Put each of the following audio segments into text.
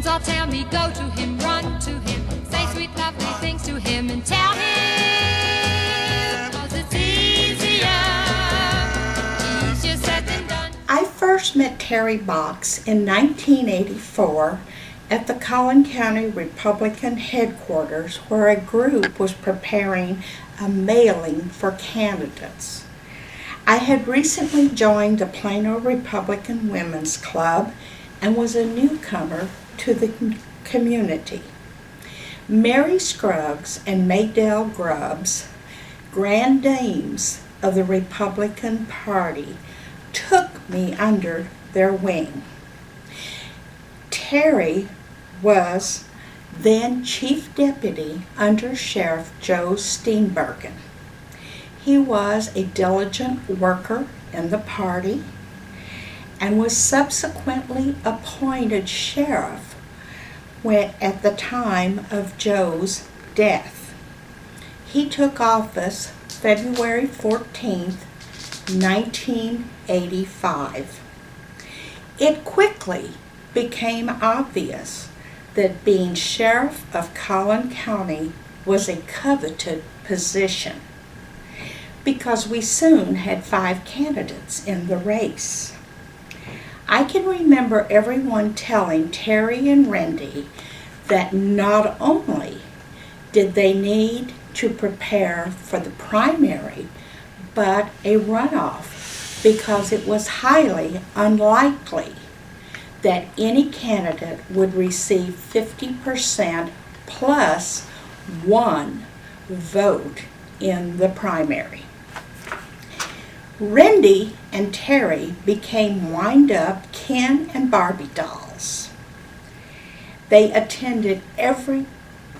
friends all tell me, go to him, run to him, say sweet lovely things to him and tell him, 'cause it's easier said than done. I first met Terry Box in 1984 at the Collin County Republican headquarters, where a group was preparing a mailing for candidates. I had recently joined the Plano Republican Women's Club and was a newcomer to the community. Mary Scruggs and Maydell Grubbs, grand dames of the Republican Party, took me under their wing. Terry was then Chief Deputy under Sheriff Joe Steenbergen. He was a diligent worker in the party and was subsequently appointed sheriff at the time of Joe's death. He took office February 14th, 1985. It quickly became obvious that being sheriff of Collin County was a coveted position, because we soon had 5 candidates in the race. I can remember everyone telling Terry and Rendy that not only did they need to prepare for the primary, but a runoff, because it was highly unlikely that any candidate would receive 50% plus 1 vote in the primary. Rendy and Terry became wind-up Ken and Barbie dolls. They attended every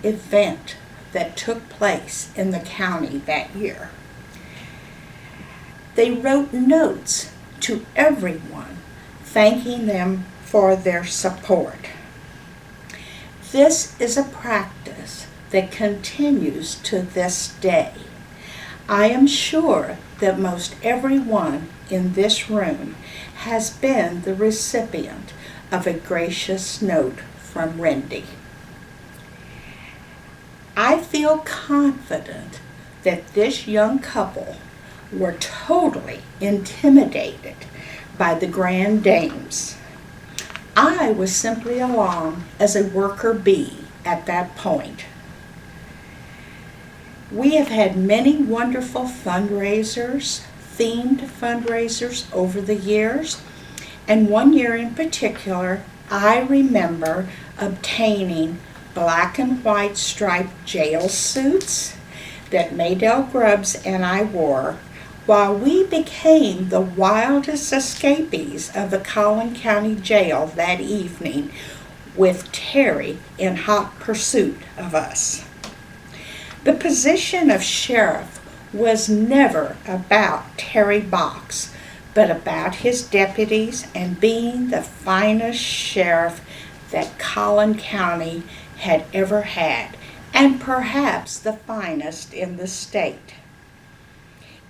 event that took place in the county that year. They wrote notes to everyone thanking them for their support. This is a practice that continues to this day. I am sure that most everyone in this room has been the recipient of a gracious note from Rendy. I feel confident that this young couple were totally intimidated by the grand dames. I was simply along as a worker bee at that point. We have had many wonderful fundraisers, themed fundraisers over the years, and one year in particular, I remember obtaining black and white striped jail suits that Maydell Grubbs and I wore while we became the wildest escapees of the Collin County Jail that evening, with Terry in hot pursuit of us. The position of sheriff was never about Terry Box, but about his deputies and being the finest sheriff that Collin County had ever had, and perhaps the finest in the state.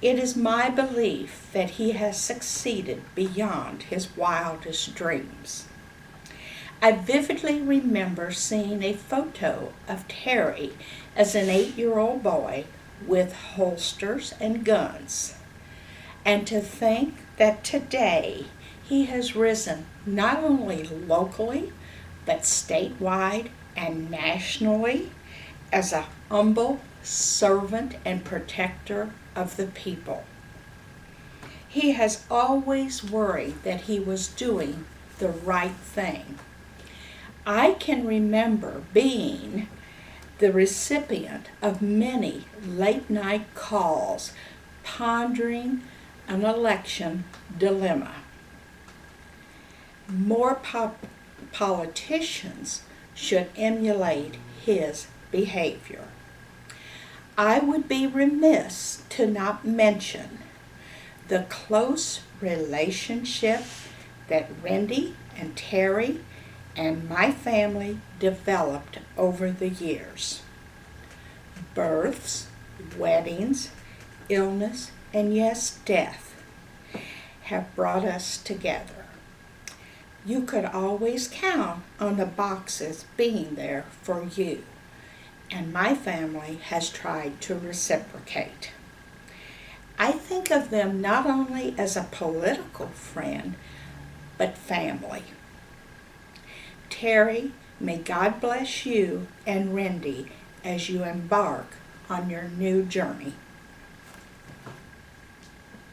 It is my belief that he has succeeded beyond his wildest dreams. I vividly remember seeing a photo of Terry as an 8-year-old boy with holsters and guns, and to think that today he has risen not only locally but statewide and nationally as a humble servant and protector of the people. He has always worried that he was doing the right thing. I can remember being the recipient of many late-night calls pondering an election dilemma. More politicians should emulate his behavior. I would be remiss to not mention the close relationship that Rendy and Terry and my family developed over the years. Births, weddings, illness, and yes, death have brought us together. You could always count on the boxes being there for you, and my family has tried to reciprocate. I think of them not only as a political friend, but family. Terry, may God bless you and Randy as you embark on your new journey.